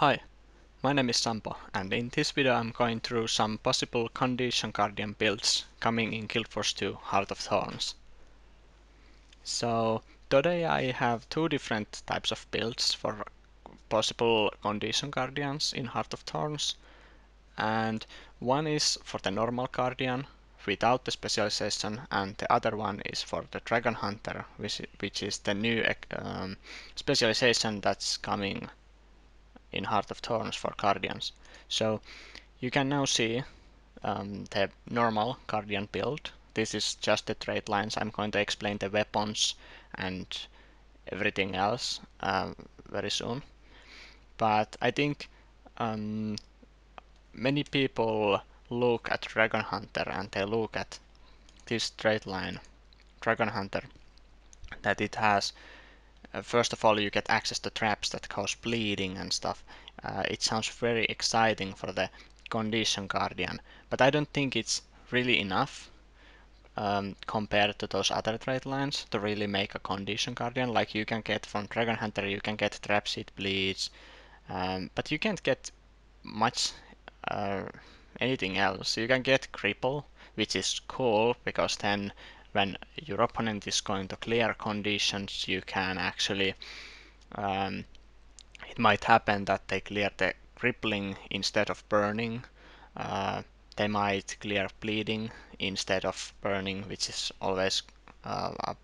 Hi, my name is Sampo, and in this video I'm going through some possible Condition Guardian builds coming in Guild Wars 2 Heart of Thorns. So today I have two different types of builds for possible Condition Guardians in Heart of Thorns, and one is for the normal Guardian without the specialization, and the other one is for the Dragon Hunter, which is the new specialization that's coming in Heart of Thorns for Guardians. So you can now see the normal Guardian build. This is just the trait lines. I'm going to explain the weapons and everything else very soon. But I think many people look at Dragon Hunter and they look at this trait line, Dragon Hunter, that it has first of all, you get access to traps that cause bleeding and stuff. It sounds very exciting for the Condition Guardian, but I don't think it's really enough compared to those other trait lines to really make a Condition Guardian. Like you can get from Dragon Hunter, you can get traps, it bleeds, but you can't get much anything else. You can get Cripple, which is cool because then when your opponent is going to clear conditions, you can actually it might happen that they clear the crippling instead of burning. They might clear bleeding instead of burning, which is always a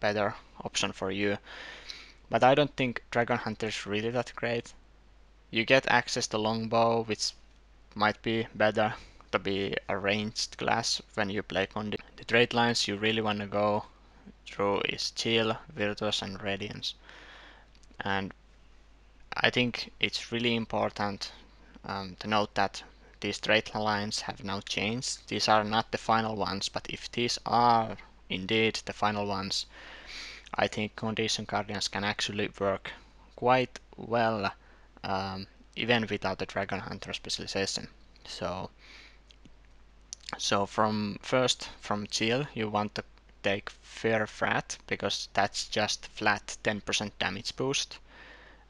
better option for you. But I don't think Dragon Hunter is really that great. You get access to Longbow, which might be better to be a ranged class when you play Condi. The trait lines you really want to go through is Chill, Virtuous and Radiance. And I think it's really important to note that these trait lines have now changed. These are not the final ones, but if these are indeed the final ones, I think Condition Guardians can actually work quite well even without the Dragon Hunter specialization. So from Chill you want to take Fair Frat because that's just flat 10% damage boost.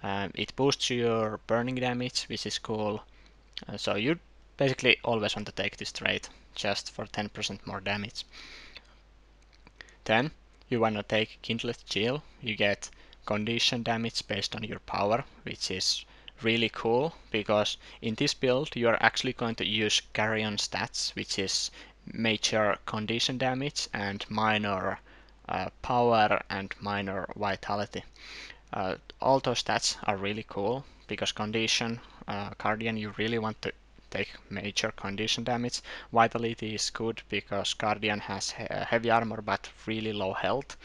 It boosts your burning damage, which is cool. So you basically always want to take this trait just for 10% more damage. Then you want to take Kindled Chill. You get condition damage based on your power, which is really cool because in this build you are actually going to use Carrion stats, which is major condition damage and minor power and minor vitality. All those stats are really cool because condition Guardian you really want to take major condition damage. Vitality is good because Guardian has heavy armor but really low health,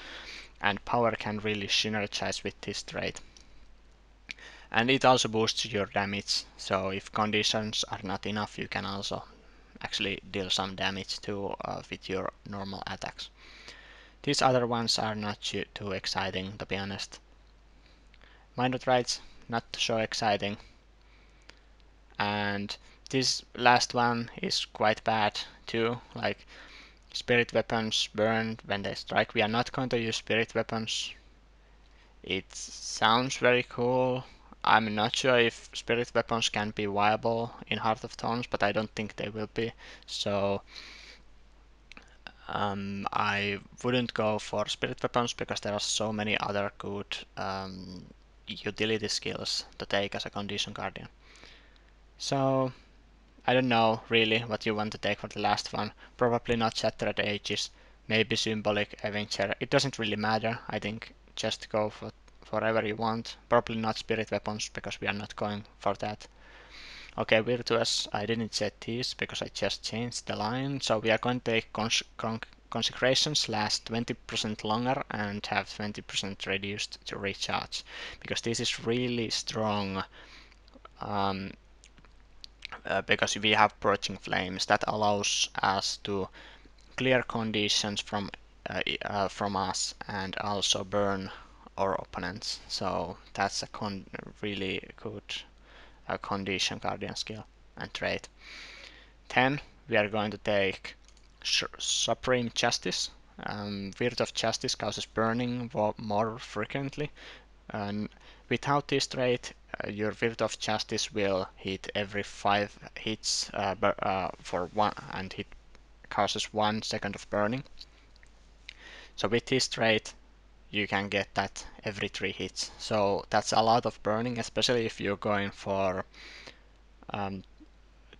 and power can really synergize with this trait. And it also boosts your damage, so if conditions are not enough you can also actually deal some damage too with your normal attacks. These other ones are not too exciting, to be honest. Minor traits, not so exciting. And this last one is quite bad too, like spirit weapons burn when they strike. We are not going to use spirit weapons. It sounds very cool. I'm not sure if spirit weapons can be viable in Heart of Thorns, but I don't think they will be. So I wouldn't go for spirit weapons because there are so many other good utility skills to take as a Condition Guardian. So I don't know really what you want to take for the last one. Probably not Shattered Ages, maybe Symbolic Avenger. It doesn't really matter. I think just go for whatever you want. Probably not Spirit Weapons because we are not going for that. Okay, Virtuous, I didn't set these because I just changed the line. So we are going to take Consecrations last 20% longer and have 20% reduced to recharge because this is really strong. Because we have Purging Flames that allows us to clear conditions from us and also burn our opponents. So that's a really good Condition Guardian skill and trait. Then we are going to take Supreme Justice. Word of Justice causes burning more frequently. And without this trait, your Word of Justice will hit every 5 hits for one, and it causes 1 second of burning. So with this trait, you can get that every 3 hits. So that's a lot of burning, especially if you're going for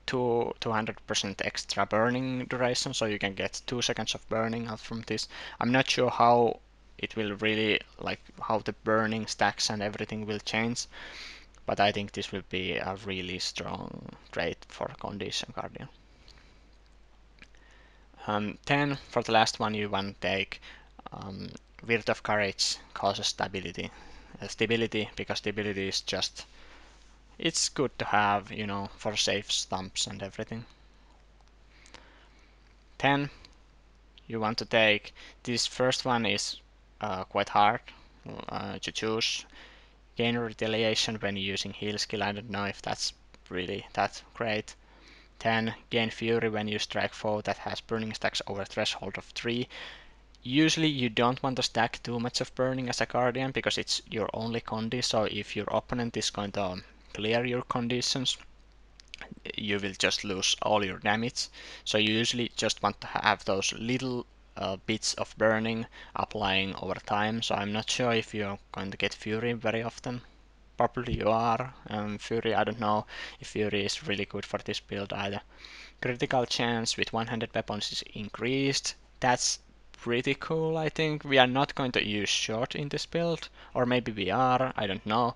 200% extra burning duration, so you can get 2 seconds of burning out from this. I'm not sure how it will really, like how the burning stacks and everything will change, but I think this will be a really strong trait for Condition Guardian. 10, for the last one you want to take Word of Courage causes stability. Stability, because stability is just, it's good to have, you know, for safe stumps and everything. 10, you want to take, this first one is quite hard to choose. Gain retaliation when using heal skill, I don't know if that's really that great. 10, gain fury when you strike foe that has burning stacks over threshold of 3. Usually you don't want to stack too much of burning as a guardian because it's your only condi, so if your opponent is going to clear your conditions, you will just lose all your damage. So you usually just want to have those little bits of burning applying over time. So I'm not sure if you're going to get Fury very often. Probably you are. Fury, I don't know if Fury is really good for this build either. Critical chance with 100 weapons is increased. That's pretty cool, I think. We are not going to use short in this build, or maybe we are, I don't know.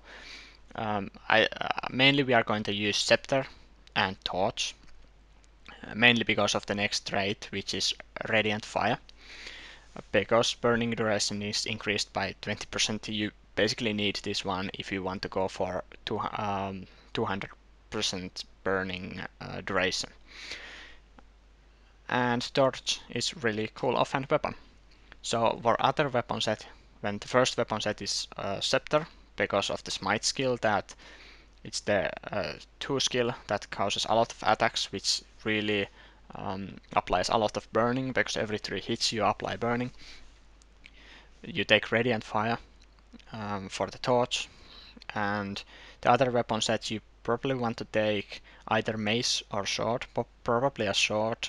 Mainly we are going to use Scepter and Torch, mainly because of the next trait, which is Radiant Fire. Because burning duration is increased by 20%, you basically need this one if you want to go for 200% burning duration. And Torch is really cool offhand weapon. So for other weapon set, when the first weapon set is Scepter, because of the Smite skill, that it's the 2 skill that causes a lot of attacks, which really applies a lot of burning, because every 3 hits you apply burning. You take Radiant Fire for the Torch, and the other weapon set you probably want to take either Mace or Sword, probably a Sword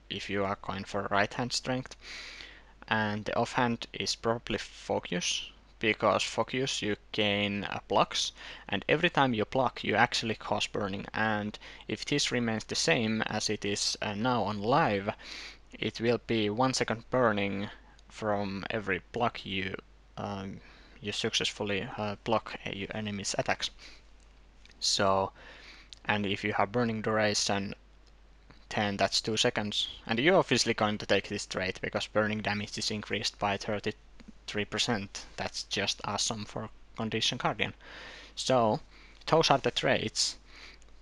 if you are going for right hand strength. And the offhand is probably Focus, because Focus you gain blocks, and every time you block you actually cause burning, and if this remains the same as it is now on live, it will be 1 second burning from every block you successfully block your enemy's attacks. So, and if you have burning duration 10, that's 2 seconds. And you're obviously going to take this trait because burning damage is increased by 33%. That's just awesome for Condition Guardian. So, those are the traits.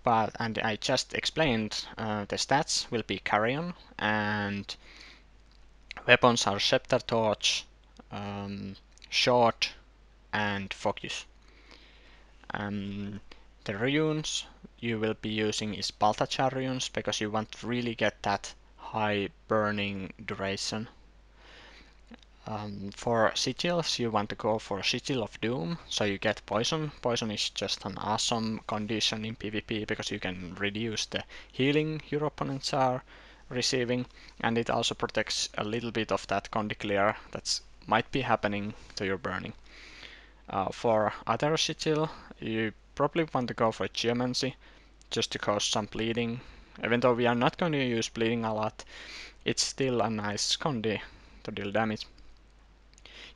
And I just explained the stats will be Carrion, and weapons are Scepter, Torch, Short, and Focus. The runes you will be using is Balthazar runes, because you want to really get that high burning duration. For Sigils you want to go for Sigil of Doom, so you get Poison. Poison is just an awesome condition in PvP because you can reduce the healing your opponents are receiving, and it also protects a little bit of that condi clear that might be happening to your burning. For other Sigil, you probably want to go for Geomancy, just to cause some bleeding. Even though we are not going to use bleeding a lot, it's still a nice condi to deal damage.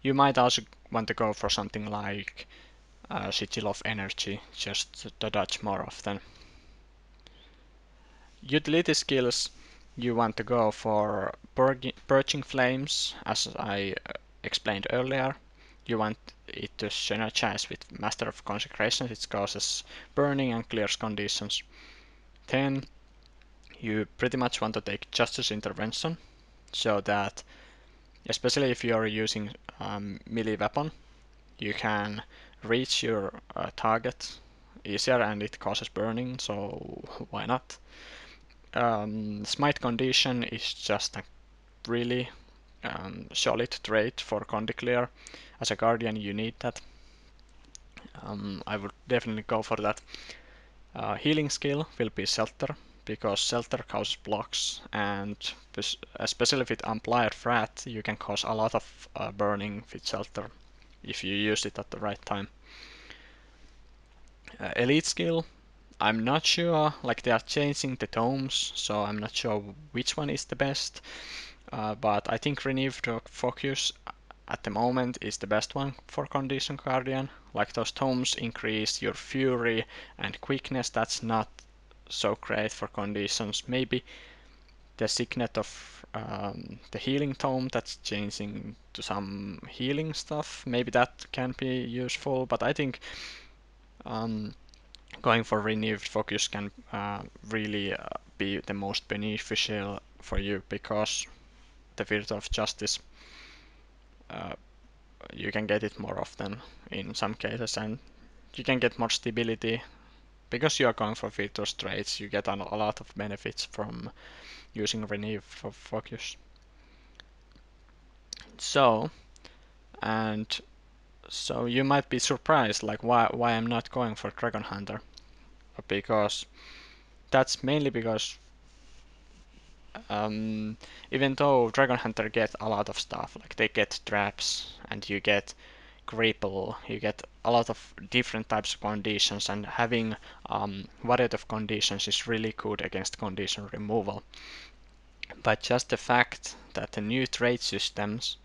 You might also want to go for something like Sigil of Energy, just to dodge more often. Utility skills, you want to go for Purging Flames, as I explained earlier. You want it to synergize with Master of Consecration, it causes burning and clears conditions. Then you pretty much want to take Justice Intervention, so that especially if you are using melee weapon, you can reach your target easier and it causes burning, so why not? Smite Condition is just a really solid trait for condi clear. As a guardian you need that. I would definitely go for that. Healing skill will be Shelter, because Shelter causes blocks, and especially with Amplified Frat, you can cause a lot of burning with Shelter if you use it at the right time. Elite skill, I'm not sure, like they are changing the tomes, so I'm not sure which one is the best, but I think Renewed Focus at the moment is the best one for Condition Guardian. Like those tomes increase your fury and quickness, that's not so great for conditions. Maybe the Signet of the healing tome that's changing to some healing stuff, maybe that can be useful, but I think going for Renewed Focus can really be the most beneficial for you, because the Virtue of Justice, you can get it more often in some cases, and you can get more stability. Because you are going for Virtuous traits, you get a lot of benefits from using Renewed Focus. So, and so you might be surprised, like why I'm not going for Dragon Hunter, because that's mainly because even though Dragon Hunter get a lot of stuff, like they get traps and you get cripple, you get a lot of different types of conditions, and having variety of conditions is really good against condition removal. But just the fact that the new trait systems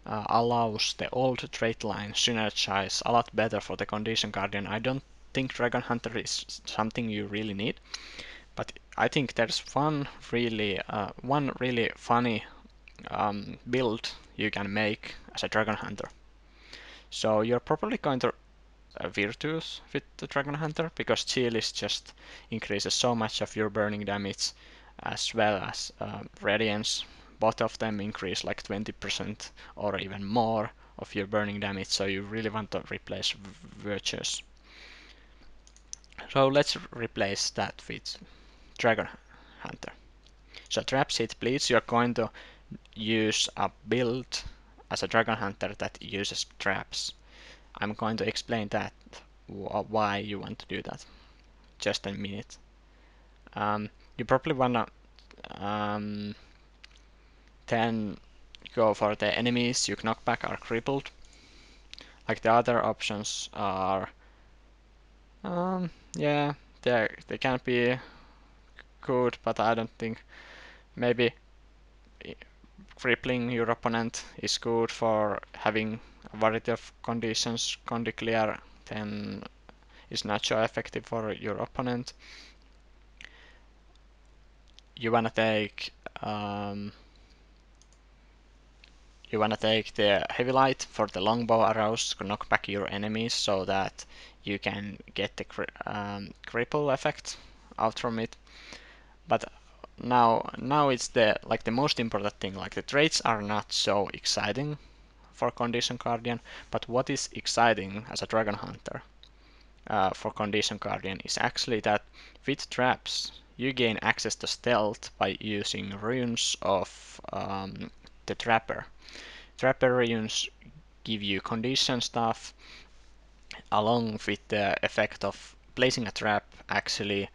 allows the old trait line synergize a lot better for the Condition Guardian, I don't think Dragon Hunter is something you really need. But I think there's one really funny build you can make as a Dragon Hunter. So you're probably going to Virtues with the Dragon Hunter, because Sigils just increases so much of your burning damage, as well as Radiance. Both of them increase like 20% or even more of your burning damage, so you really want to replace Virtues. So let's replace that with Dragon Hunter. So Trap Seed Bleeds, you're going to use a build as a Dragon Hunter that uses traps. I'm going to explain that, why you want to do that, just a minute. You probably wanna then go for the enemies you knock back are crippled. Like the other options are, yeah, they can be good, but I don't think maybe crippling your opponent is good for having a variety of conditions. Condi Clear then is not so effective for your opponent. You wanna take the heavy light for the longbow arrows to knock back your enemies, so that you can get the cripple effect out from it. But now it's the most important thing. Like the traits are not so exciting for Condition Guardian, but what is exciting as a Dragon Hunter for Condition Guardian is actually that with traps you gain access to stealth by using runes of the Trapper. Trapper runes give you condition stuff, along with the effect of placing a trap actually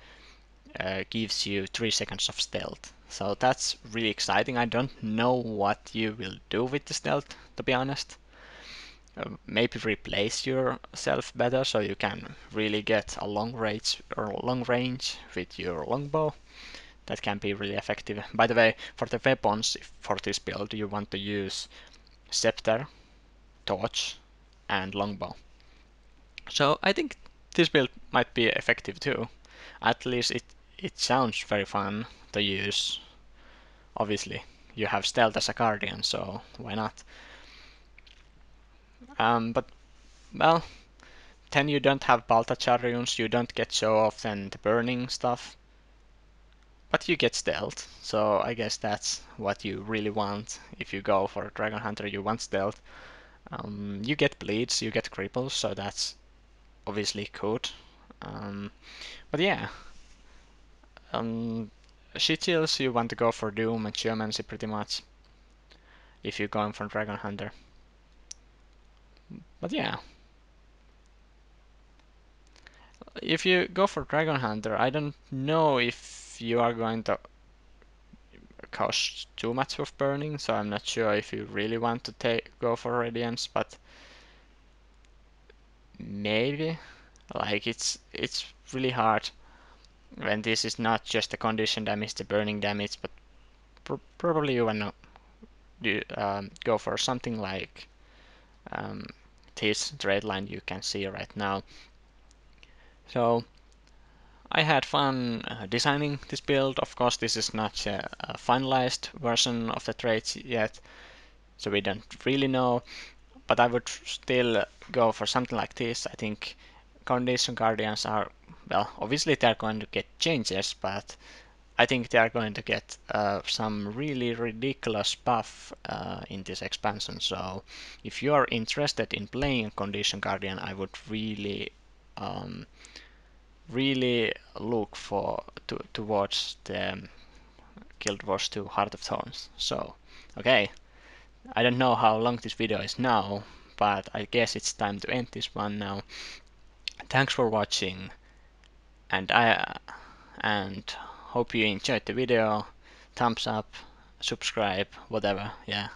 gives you 3 seconds of stealth. So that's really exciting. I don't know what you will do with the stealth, to be honest. Maybe replace yourself better, so you can really get a long range with your longbow. That can be really effective. By the way, for the weapons for this build, you want to use Scepter, Torch, and Longbow. So I think this build might be effective too. At least it sounds very fun to use. Obviously, you have stealth as a guardian, so why not? But well, then you don't have Balthazar runes, you don't get so often the burning stuff, but you get stealth. So I guess that's what you really want. If you go for a Dragon Hunter, you want stealth. You get bleeds, you get cripples, so that's obviously good. But yeah, Sigils you want to go for Doom and Geomancy pretty much, if you're going for Dragon Hunter. But yeah, if you go for Dragon Hunter, I don't know if you are going to cause too much of burning, so I'm not sure if you really want to go for Radiance, but maybe. Like it's really hard when this is not just the condition damage, the burning damage, but probably you wanna go for something like this trade line you can see right now. So I had fun designing this build. Of course, this is not a finalized version of the trades yet, so we don't really know, but I would still go for something like this. I think Condition Guardians are, well, obviously they're going to get changes, but I think they are going to get some really ridiculous buff in this expansion. So if you are interested in playing Condition Guardian, I would really really look towards the Guild Wars 2 Heart of Thorns. So, okay, I don't know how long this video is now, but I guess it's time to end this one now. Thanks for watching, and hope you enjoyed the video. Thumbs up, subscribe, whatever. Yeah.